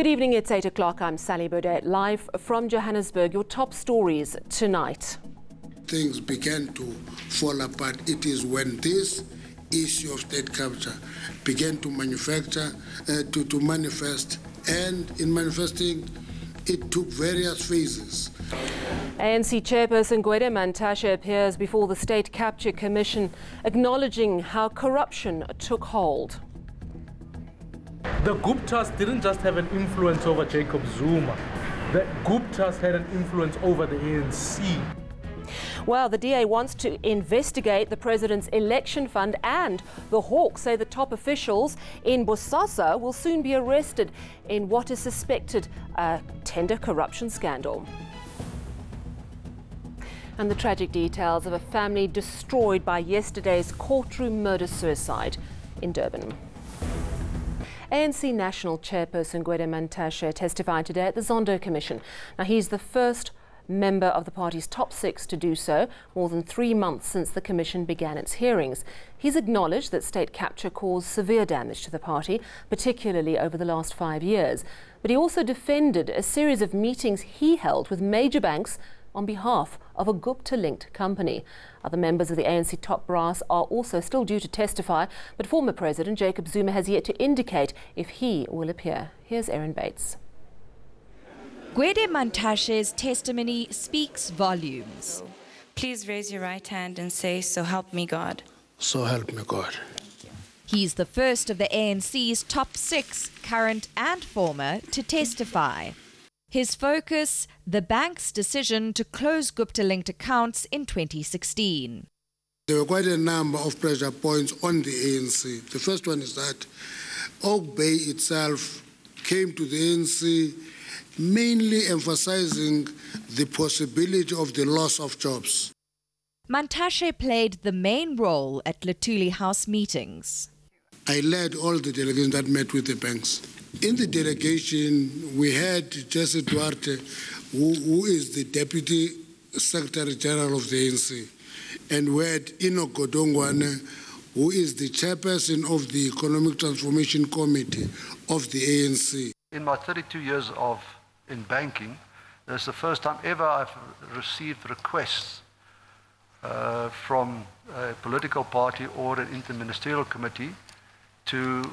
Good evening, it's 8 o'clock. I'm Sally Baudet, live from Johannesburg. Your top stories tonight. Things began to fall apart. It is when this issue of state capture began to manifest, and in manifesting, it took various phases. ANC chairperson Gwede Mantashe appears before the State Capture Commission, acknowledging how corruption took hold. The Guptas didn't just have an influence over Jacob Zuma. The Guptas had an influence over the ANC. Well, the DA wants to investigate the president's election fund, and the Hawks say the top officials in Bosasa will soon be arrested in what is suspected a tender corruption scandal. And the tragic details of a family destroyed by yesterday's courtroom murder-suicide in Durban. ANC National Chairperson Gwede Mantashe testified today at the Zondo Commission. Now, he's the first member of the party's top six to do so, more than 3 months since the commission began its hearings. He's acknowledged that state capture caused severe damage to the party, particularly over the last 5 years. But he also defended a series of meetings he held with major banks on behalf of a Gupta-linked company. Other members of the ANC top brass are also still due to testify, but former President Jacob Zuma has yet to indicate if he will appear. Here's Erin Bates. Gwede Mantashe's testimony speaks volumes. Please raise your right hand and say, "So help me God." So help me God. He's the first of the ANC's top six, current and former, to testify. His focus, the bank's decision to close Gupta-linked accounts in 2016. There were quite a number of pressure points on the ANC. The first one is that Oak Bay itself came to the ANC mainly emphasizing the possibility of the loss of jobs. Mantashe played the main role at Luthuli House meetings. I led all the delegations that met with the banks. In the delegation, we had Jesse Duarte, who is the Deputy Secretary General of the ANC, and we had Enoch Godongwane, who is the Chairperson of the Economic Transformation Committee of the ANC. In my 32 years in banking, this is the first time ever I've received requests from a political party or an interministerial committee to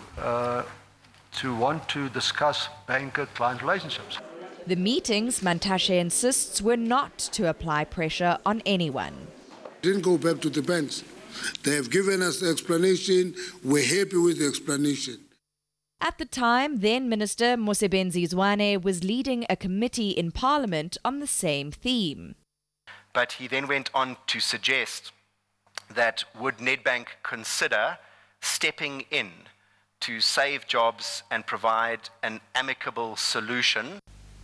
want to discuss banker-client relationships. The meetings, Mantashe insists, were not to apply pressure on anyone. Didn't go back to the banks. They have given us the explanation. We're happy with the explanation. At the time, then Minister Mosebenzi Zwane was leading a committee in Parliament on the same theme. But he then went on to suggest that would Nedbank consider stepping in to save jobs and provide an amicable solution.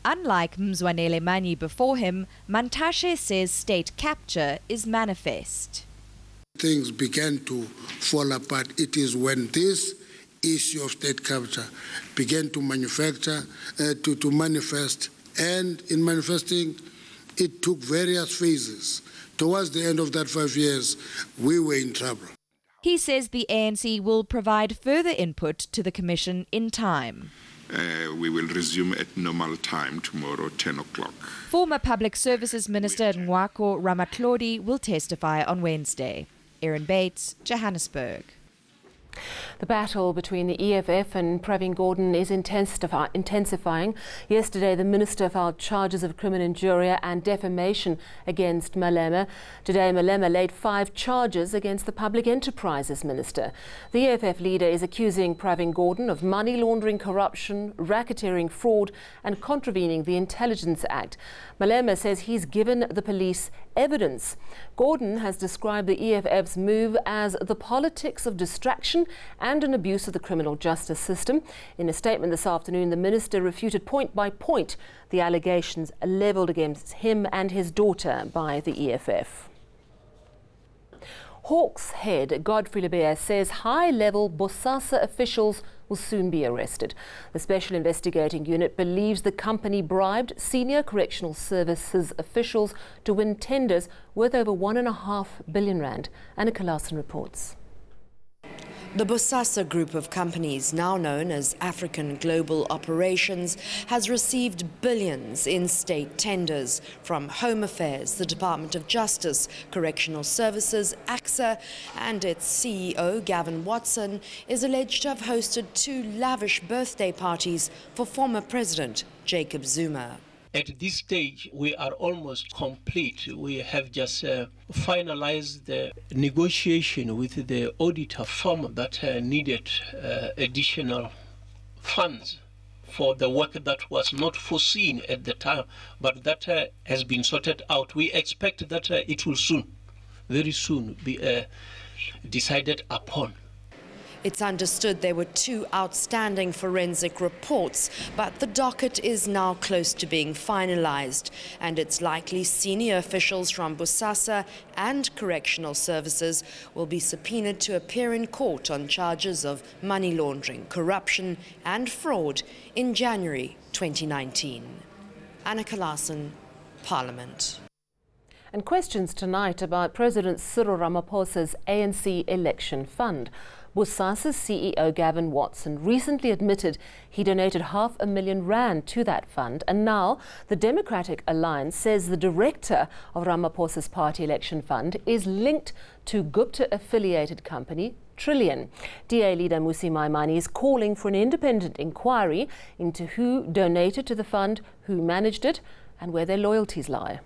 Unlike Mzwanele Manyi before him, Mantashe says state capture is manifest. Things began to fall apart. It is when this issue of state capture began to manifest, and in manifesting, it took various phases. Towards the end of that 5 years, we were in trouble. He says the ANC will provide further input to the commission in time. We will resume at normal time tomorrow, 10 o'clock. Former Public Services Minister Nwako Ramatlodi will testify on Wednesday. Erin Bates, Johannesburg. The battle between the EFF and Pravin Gordhan is intensifying. Yesterday, the minister filed charges of criminal injury and defamation against Malema. Today, Malema laid 5 charges against the Public Enterprises Minister. The EFF leader is accusing Pravin Gordhan of money laundering, corruption, racketeering, fraud and contravening the Intelligence Act. Malema says he's given the police evidence. Gordhan has described the EFF's move as the politics of distraction and an abuse of the criminal justice system. In a statement this afternoon, the minister refuted point by point the allegations levelled against him and his daughter by the EFF. Hawks head Godfrey Lebeya says high-level Bosasa officials will soon be arrested. The Special Investigating Unit believes the company bribed senior correctional services officials to win tenders worth over R1.5 billion. Annika Larson reports. The Bosasa group of companies, now known as African Global Operations, has received billions in state tenders from Home Affairs, the Department of Justice, Correctional Services, AXA, and its CEO, Gavin Watson, is alleged to have hosted 2 lavish birthday parties for former President Jacob Zuma. At this stage, we are almost complete. We have just finalized the negotiation with the auditor firm that needed additional funds for the work that was not foreseen at the time, but that has been sorted out. We expect that it will soon, very soon, be decided upon. It's understood there were 2 outstanding forensic reports, but the docket is now close to being finalized, and it's likely senior officials from Bosasa and Correctional Services will be subpoenaed to appear in court on charges of money laundering, corruption and fraud in January 2019. Anna Kalasen, Parliament. And questions tonight about President Cyril Ramaphosa's ANC election fund. Bosasa's CEO Gavin Watson recently admitted he donated R500,000 to that fund, and now the Democratic Alliance says the director of Ramaphosa's party election fund is linked to Gupta-affiliated company Trillion. DA leader Mmusi Maimane is calling for an independent inquiry into who donated to the fund, who managed it, and where their loyalties lie.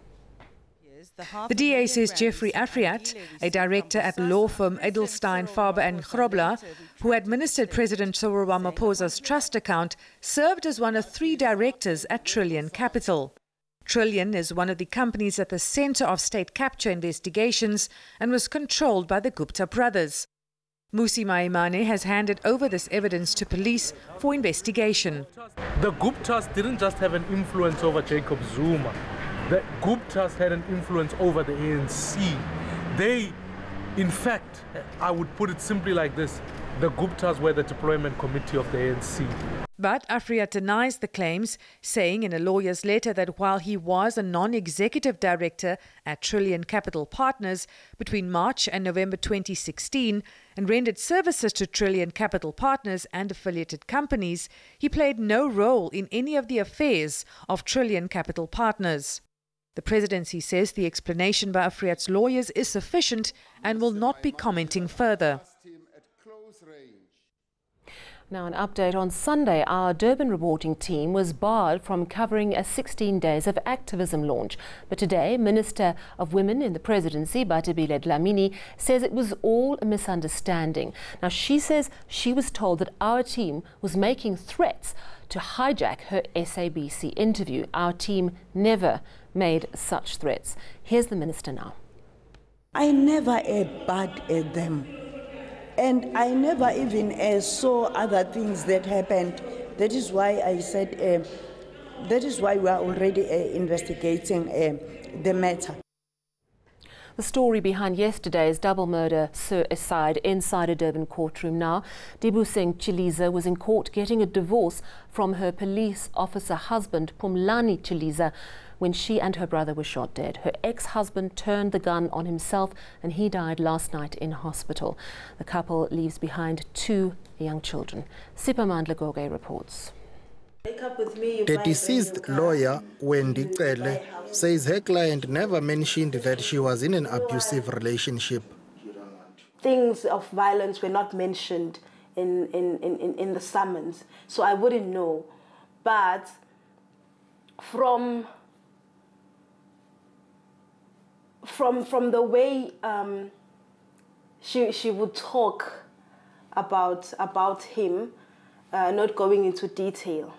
The DA says Jeffrey Afriat, a director at law firm Edelstein, Faber and Grobler, who administered President Cyril Ramaphosa's trust account, served as one of 3 directors at Trillion Capital. Trillion is one of the companies at the center of state capture investigations and was controlled by the Gupta brothers. Mmusi Maimane has handed over this evidence to police for investigation. The Guptas didn't just have an influence over Jacob Zuma. The Guptas had an influence over the ANC. They, in fact, I would put it simply like this, the Guptas were the deployment committee of the ANC. But Afriat denies the claims, saying in a lawyer's letter that while he was a non-executive director at Trillion Capital Partners between March and November 2016 and rendered services to Trillion Capital Partners and affiliated companies, he played no role in any of the affairs of Trillion Capital Partners. The presidency says the explanation by Afriat's lawyers is sufficient and will not be commenting further. Now an update on Sunday. Our Durban reporting team was barred from covering a 16 days of activism launch. But today, Minister of Women in the presidency, Batebile Dlamini, says it was all a misunderstanding. Now she says she was told that our team was making threats to hijack her SABC interview. Our team never made such threats. Here's the minister now. I never bad at them. And I never even saw other things that happened. That is why I said, that is why we are already investigating the matter. The story behind yesterday's double murder suicide inside a Durban courtroom now. Dibuseng Chiliza was in court getting a divorce from her police officer husband, Pumlani Chiliza, when she and her brother were shot dead. Her ex-husband turned the gun on himself and he died last night in hospital. The couple leaves behind 2 young children. Sipa Mandla-Goge reports. The deceased lawyer, Wendy Cele, says her client never mentioned that she was in an abusive relationship. Things of violence were not mentioned in the summons, so I wouldn't know. But from the way she would talk about him, not going into detail,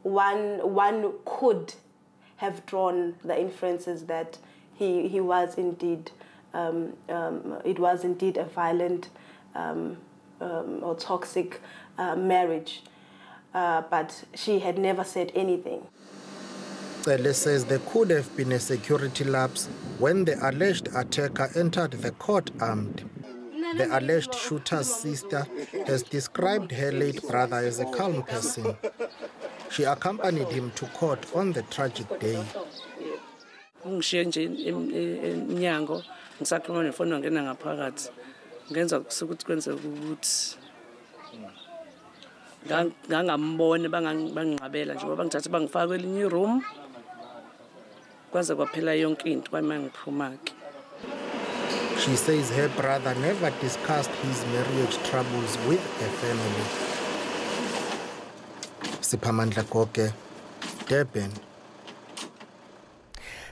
one could have drawn the inferences that he was indeed it was indeed a violent or toxic marriage, but she had never said anything. Cele says there could have been a security lapse when the alleged attacker entered the court armed. The alleged shooter's sister has described her late brother as a calm person. She accompanied him to court on the tragic day. ngenza ukuthi kwenzeka ukuthi ngangambone bangingqabela njengoba bangithathe bangifaka kwelinye iroom kwaze kwaphela yonke into kwami ngiphuma-ke. She says her brother never discussed his marriage troubles with her family. Siphamandla Goke, Durban.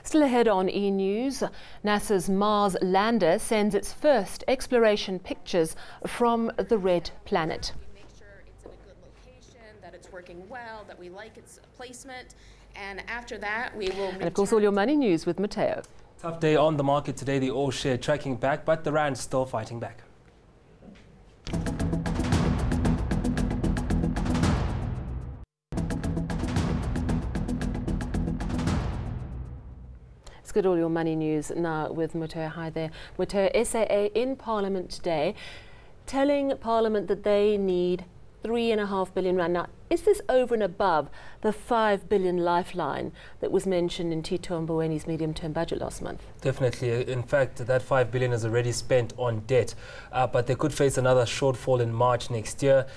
Still ahead on eNews, NASA's Mars lander sends its first exploration pictures from the red planet. Make sure it's in a good location, that it's working well, that we like its placement, and after that we will... And of course all your money news with Mateo. Tough day on the market today, the all share tracking back, but the rand still fighting back. Let's get all your money news now with Mateo. Hi there. Mateo, SAA in Parliament today telling Parliament that they need R3.5 billion. Now, is this over and above the 5 billion lifeline that was mentioned in Tito Mbowene's medium-term budget last month? Definitely. In fact, that 5 billion is already spent on debt, but they could face another shortfall in March next year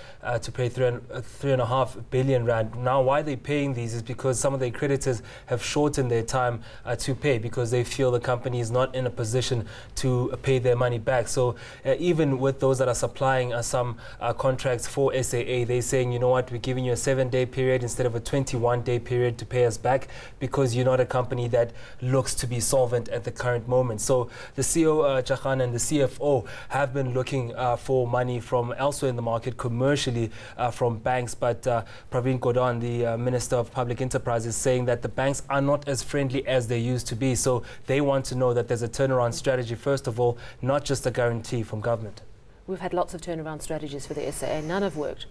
to pay 3.5 billion rand. Now, why they're paying these is because some of their creditors have shortened their time to pay because they feel the company is not in a position to pay their money back. So even with those that are supplying some contracts for SAA, they're saying, you know what, we're giving you a 7-day period instead of a 21-day period to pay us back because you're not a company that looks to be solvent at the current moment. So the CEO, Chakhan, and the CFO have been looking for money from elsewhere in the market commercially from banks, but Pravin Gordhan, the Minister of Public Enterprise, is saying that the banks are not as friendly as they used to be. So they want to know that there's a turnaround strategy, first of all, not just a guarantee from government. We've had lots of turnaround strategies for the SAA. None have worked.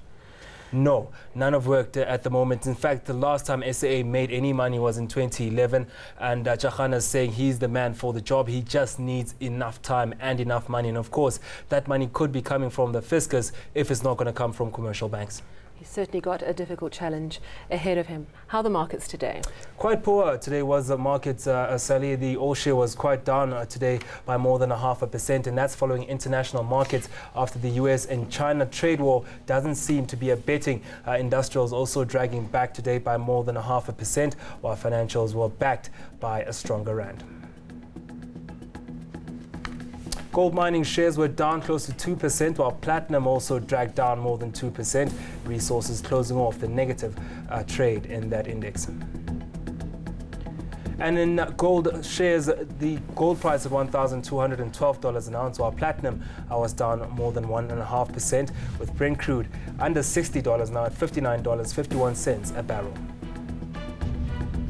No, none have worked at the moment. In fact, the last time SAA made any money was in 2011, and Chakhan is saying he's the man for the job. He just needs enough time and enough money. And of course, that money could be coming from the fiscus if it's not going to come from commercial banks. He's certainly got a difficult challenge ahead of him. How are the markets today? Quite poor today was the market, Sally. The all share was quite down today by more than 0.5%, and that's following international markets after the US and China trade war doesn't seem to be abating. Industrials also dragging back today by more than 0.5%, while financials were backed by a stronger rand. Gold mining shares were down close to 2%, while platinum also dragged down more than 2%. Resources closing off the negative trade in that index. And in gold shares, the gold price at $1,212 an ounce, while platinum was down more than 1.5%, with Brent crude under $60 now at $59.51 a barrel.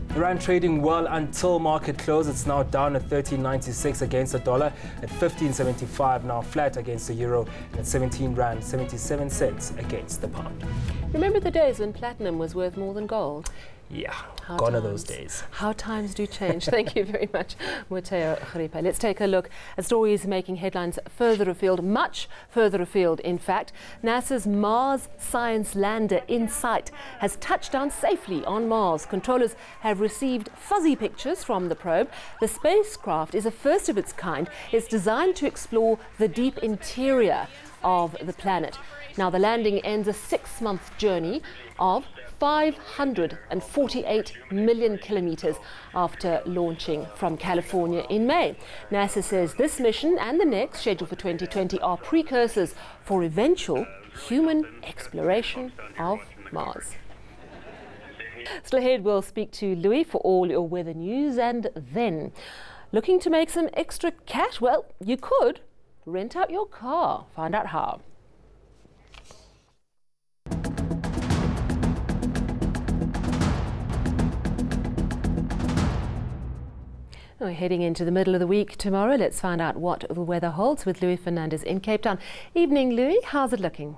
The rand trading well until market close. It's now down at 13.96 against the dollar, at 15.75 now flat against the euro, and at 17 rand 77 cents against the pound. Remember the days when platinum was worth more than gold? Yeah, gone are those days. How times do change. Thank you very much, Mateo Kharipa. Let's take a look at stories making headlines further afield, much further afield, in fact. NASA's Mars science lander InSight has touched down safely on Mars. Controllers have received fuzzy pictures from the probe. The spacecraft is a first of its kind. It's designed to explore the deep interior of the planet. Now, the landing ends a 6-month journey of 548 million kilometers after launching from California in May. NASA says this mission and the next, scheduled for 2020, are precursors for eventual human exploration of Mars. Still ahead, we'll speak to Louis for all your weather news, and then, looking to make some extra cash? Well, you could rent out your car. Find out how. We're heading into the middle of the week tomorrow. Let's find out what the weather holds with Louis Fernandez in Cape Town. Evening, Louis. How's it looking?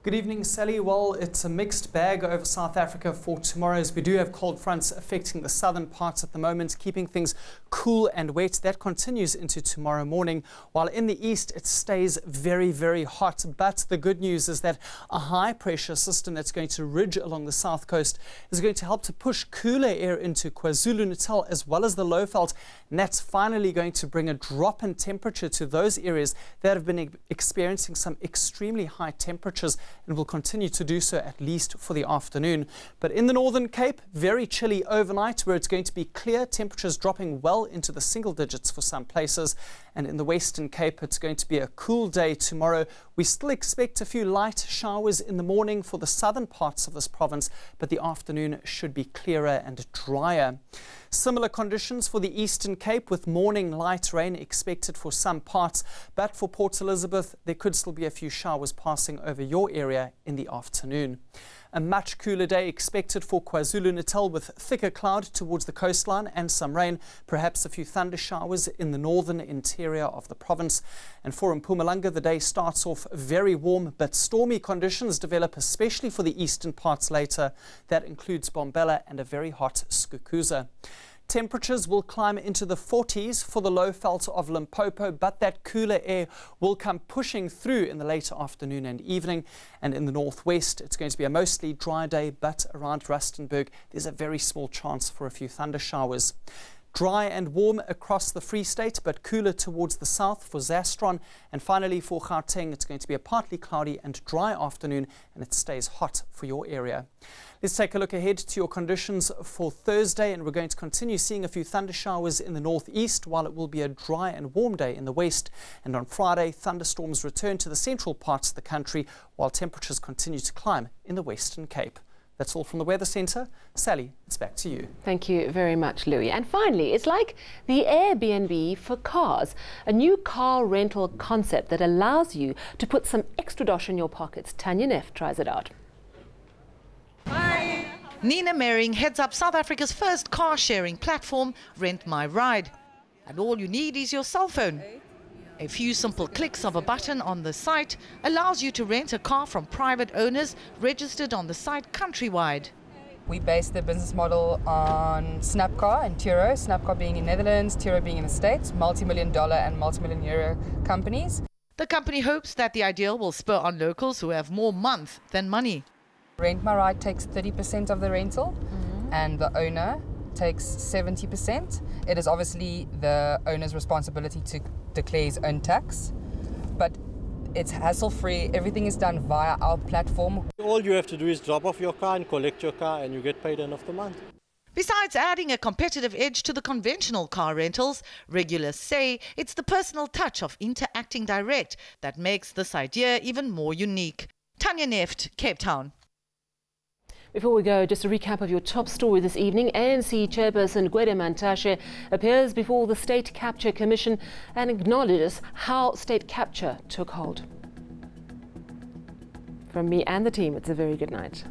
Good evening, Sally. Well, it's a mixed bag over South Africa for tomorrow, as we do have cold fronts affecting the southern parts at the moment, keeping things cool and wet. That continues into tomorrow morning, while in the east it stays very, very hot. But the good news is that a high pressure system that's going to ridge along the south coast is going to help to push cooler air into KwaZulu-Natal as well as the Lowveld, and that's finally going to bring a drop in temperature to those areas that have been experiencing some extremely high temperatures and will continue to do so at least for the afternoon. But in the Northern Cape, very chilly overnight, where it's going to be clear, temperatures dropping well into the single digits for some places. And in the Western Cape, it's going to be a cool day tomorrow. We still expect a few light showers in the morning for the southern parts of this province, but the afternoon should be clearer and drier. Similar conditions for the Eastern Cape, with morning light rain expected for some parts, but for Port Elizabeth there could still be a few showers passing over your area in the afternoon. A much cooler day expected for KwaZulu-Natal, with thicker cloud towards the coastline and some rain, perhaps a few thunder showers in the northern interior of the province. And for Mpumalanga, the day starts off very warm, but stormy conditions develop especially for the eastern parts later. That includes Bombela and a very hot Skukuza. Temperatures will climb into the 40s for the Lowveld of Limpopo, but that cooler air will come pushing through in the later afternoon and evening. And in the northwest, it's going to be a mostly dry day, but around Rustenburg, there's a very small chance for a few thunder showers. Dry and warm across the Free State, but cooler towards the south for Zastron. And finally for Gauteng, it's going to be a partly cloudy and dry afternoon, and it stays hot for your area. Let's take a look ahead to your conditions for Thursday, and we're going to continue seeing a few thunder showers in the northeast, while it will be a dry and warm day in the west. And on Friday, thunderstorms return to the central parts of the country, while temperatures continue to climb in the Western Cape. That's all from the Weather Centre. Sally, it's back to you. Thank you very much, Louis. And finally, it's like the Airbnb for cars, a new car rental concept that allows you to put some extra dosh in your pockets. Tanya Neff tries it out. Hi. Nina Mering heads up South Africa's first car-sharing platform, Rent My Ride. And all you need is your cell phone. A few simple clicks of a button on the site allows you to rent a car from private owners registered on the site countrywide. We base the business model on Snapcar and Turo, Snapcar being in Netherlands, Turo being in the States, multi-million-dollar and multi-million-euro companies. The company hopes that the ideal will spur on locals who have more month than money. Rent My Ride takes 30% of the rental and the owner takes 70%. It is obviously the owner's responsibility to declare his own tax, but it's hassle-free. Everything is done via our platform. All you have to do is drop off your car and collect your car, and you get paid end of the month. Besides adding a competitive edge to the conventional car rentals, regulars say it's the personal touch of interacting direct that makes this idea even more unique. Tanya Neff, Cape Town. Before we go, just a recap of your top story this evening. ANC chairperson Gwede Mantashe appears before the State Capture Commission and acknowledges how state capture took hold. From me and the team, it's a very good night.